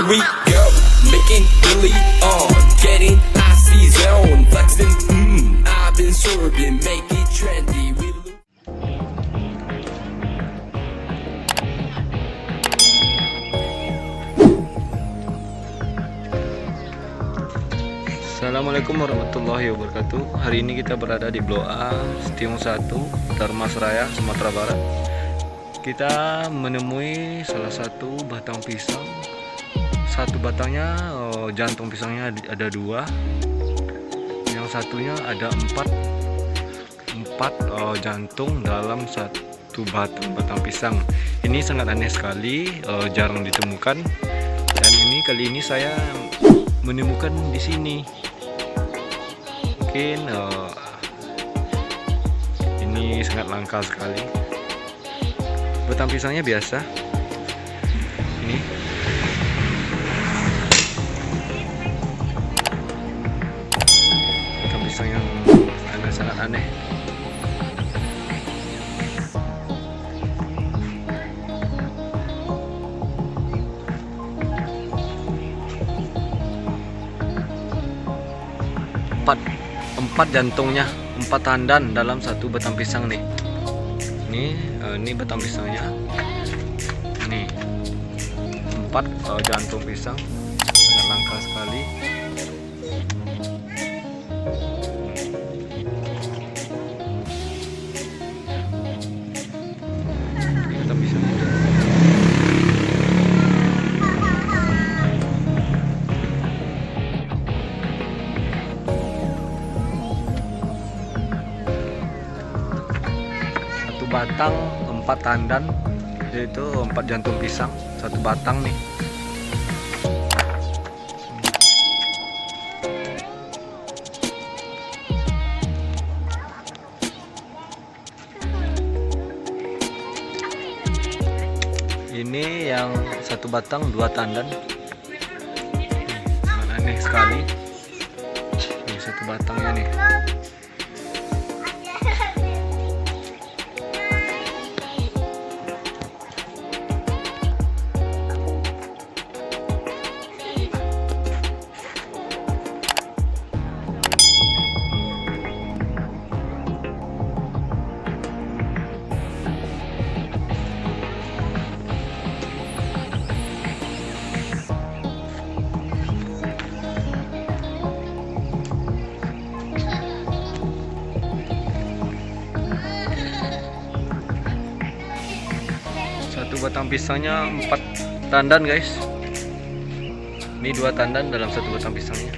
Here we go, making really on, getting icy zone, flexing. I've been sorbing, make it trendy. Assalamualaikum warahmatullahi wabarakatuh. Hari ini kita berada di Blok A, Timur 1, Dharmasraya, Sumatera Barat. Kita menemui salah satu batang pisang. Satu batangnya jantung pisangnya ada 2. Yang satunya ada 4 jantung dalam satu batang pisang. Ini sangat aneh sekali, jarang ditemukan. Dan kali ini saya menemukan di sini. Mungkin ini sangat langka sekali. Batang pisangnya biasa. Ini batang pisang yang sangat aneh. Empat jantungnya, 4 tandan dalam satu batang pisang nih. Ini batang pisangnya. Nih, 4 jantung pisang, sangat langka sekali. Ini batang pisangnya. Batang 4 tandan, yaitu 4 jantung pisang, satu batang nih. Ini yang satu batang 2 tandan. Sangat aneh sekali. Ini satu batangnya nih. Satu batang pisangnya 4 tandan guys. Ini 2 tandan dalam satu batang pisangnya.